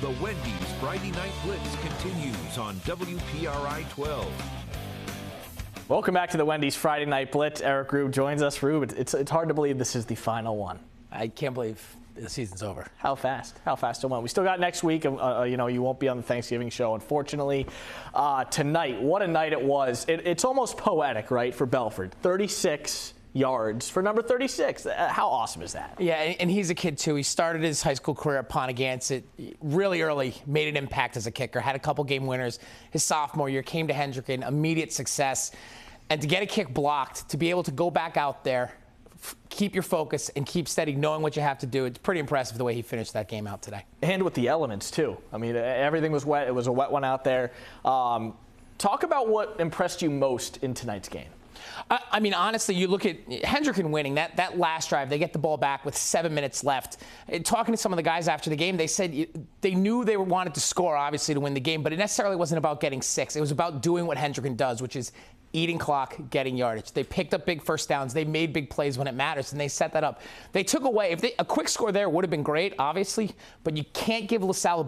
The Wendy's Friday Night Blitz continues on WPRI 12. Welcome back to the Wendy's Friday Night Blitz. Eric Rueb joins us. Rueb, it's hard to believe this is the final one. I can't believe the season's over. How fast? How fast it went. We still got next week. You won't be on the Thanksgiving show, unfortunately. Tonight, what a night it was. It's almost poetic, right, for Belford. 36 yards for number 36. How awesome is that? Yeah, and he's a kid, too. He started his high school career at Pontigansett really early, made an impact as a kicker, had a couple game winners. His sophomore year, came to Hendricken, immediate success. And to get a kick blocked, to be able to go back out there, keep your focus, and keep steady, knowing what you have to do, it's pretty impressive the way he finished that game out today. And with the elements, too. I mean, everything was wet. It was a wet one out there. Talk about what impressed you most in tonight's game. I mean, honestly, you look at Hendricken winning that last drive. They get the ball back with 7 minutes left. Talking to some of the guys after the game, they said they knew they wanted to score, obviously, to win the game, but it necessarily wasn't about getting 6. It was about doing what Hendricken does, which is eating clock, getting yardage. They picked up big first downs. They made big plays when it matters, and they set that up. They took away, a quick score there would have been great, obviously, but you can't give LaSalle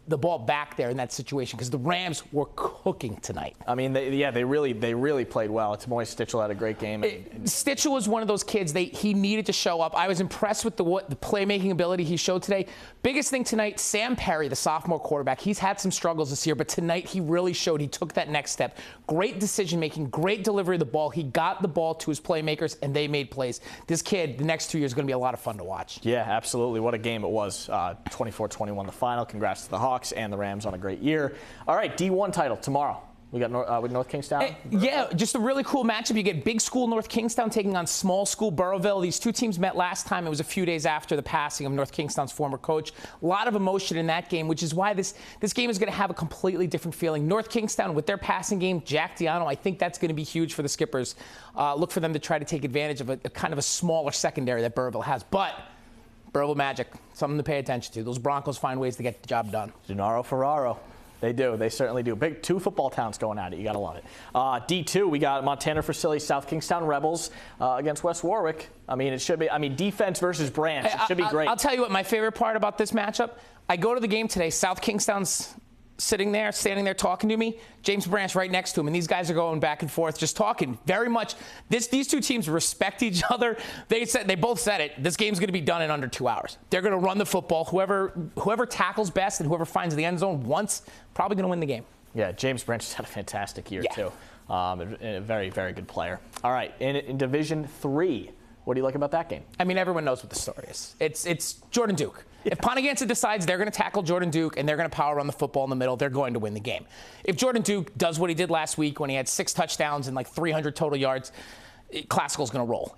the ball back there in that situation because the Rams were cooking tonight. I mean, they really played well. Tomoy Stitchell had a great game. Stitchell was one of those kids. He needed to show up. I was impressed with the playmaking ability he showed today. Biggest thing tonight, Sam Perry, the sophomore quarterback. He's had some struggles this year, but tonight he really showed he took that next step. Great decision-making. Great delivery of the ball. He got the ball to his playmakers, and they made plays. This kid, the next 2 years, is going to be a lot of fun to watch. Yeah, absolutely. What a game it was. 24-21 the final. Congrats to the Hawks and the Rams on a great year. All right, D1 title tomorrow. We got North Kingstown. Yeah, just a really cool matchup. You get big school North Kingstown taking on small school Burrowville. These two teams met last time. It was a few days after the passing of North Kingstown's former coach. A lot of emotion in that game, which is why this game is going to have a completely different feeling. North Kingstown, with their passing game, Jack Diano, I think that's going to be huge for the Skippers. Look for them to try to take advantage of a kind of a smaller secondary that Burrowville has. But Burrowville Magic, something to pay attention to. Those Broncos find ways to get the job done. Gennaro Ferraro. They do. They certainly do. Big two football towns going at it. You got to love it. D2, we got Montana Versailles, South Kingstown Rebels against West Warwick. I mean, it should be. I mean, defense versus branch. It should be great. I'll tell you what my favorite part about this matchup. I go to the game today. South Kingstown's standing there talking to me. James Branch right next to him, and these guys are going back and forth, just talking. Very much. These two teams respect each other. They both said it. This game's going to be done in under 2 hours. They're going to run the football. Whoever tackles best and whoever finds the end zone once, probably going to win the game. Yeah, James Branch has had a fantastic year too. A very, very good player. All right, in Division 3. What do you like about that game? I mean, everyone knows what the story is. It's Jordan Duke. Yeah. If Pontigansett decides they're going to tackle Jordan Duke and they're going to power run the football in the middle, they're going to win the game. If Jordan Duke does what he did last week when he had 6 touchdowns and like 300 total yards, Classical's going to roll.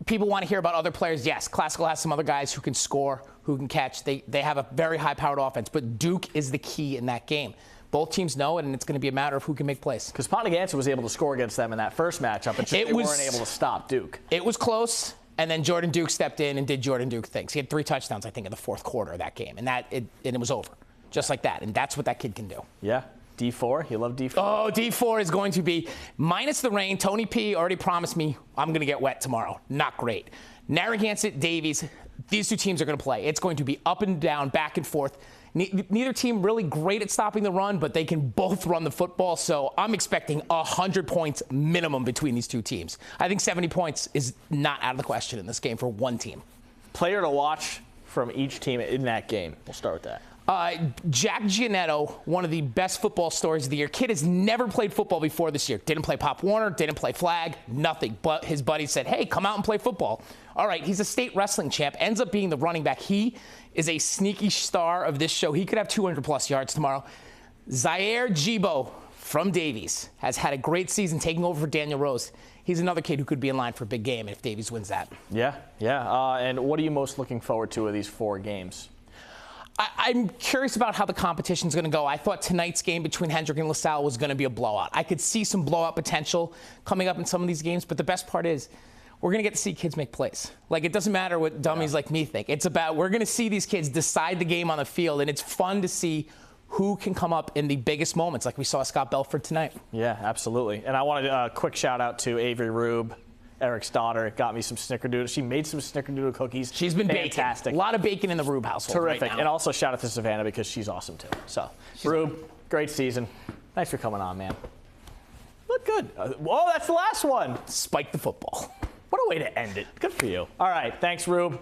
People want to hear about other players. Yes, Classical has some other guys who can score, who can catch. They have a very high-powered offense, but Duke is the key in that game. Both teams know it, and it's going to be a matter of who can make plays. Because Pontigansett was able to score against them in that first matchup, but they weren't able to stop Duke. It was close, and then Jordan Duke stepped in and did Jordan Duke things. He had 3 touchdowns, I think, in the fourth quarter of that game, and it was over, just like that. And that's what that kid can do. Yeah. D4? You love D4? Oh, D4 is going to be, minus the rain, Tony P. already promised me I'm going to get wet tomorrow. Not great. Narragansett, Davies, these two teams are going to play. It's going to be up and down, back and forth. Neither team really great at stopping the run, but they can both run the football. So I'm expecting 100 points minimum between these two teams. I think 70 points is not out of the question in this game for one team. Player to watch from each team in that game. We'll start with that. Jack Giannetto, one of the best football stories of the year. Kid has never played football before this year. Didn't play Pop Warner, didn't play flag, nothing. But his buddy said, hey, come out and play football. All right, he's a state wrestling champ, ends up being the running back. He is a sneaky star of this show. He could have 200-plus yards tomorrow. Zaire Jibo from Davies has had a great season taking over for Daniel Rose. He's another kid who could be in line for a big game if Davies wins that. Yeah. And what are you most looking forward to of these 4 games? I'm curious about how the competition's going to go. I thought tonight's game between Hendrick and LaSalle was going to be a blowout. I could see some blowout potential coming up in some of these games, but the best part is we're going to get to see kids make plays. Like, it doesn't matter what dummies like me think. It's about we're going to see these kids decide the game on the field, and it's fun to see who can come up in the biggest moments, like we saw Scott Belford tonight. Yeah, absolutely. And I wanted a quick shout-out to Avery Rueb, Eric's daughter, got me some snickerdoodle. She made some snickerdoodle cookies. She's been fantastic. baking. A lot of bacon in the Rueb household. Terrific. Right now. And also shout out to Savannah because she's awesome too. So, Rueb, great season. Thanks for coming on, man. Look good. Whoa, that's the last one. Spike the football. What a way to end it. Good for you. All right. Thanks, Rueb.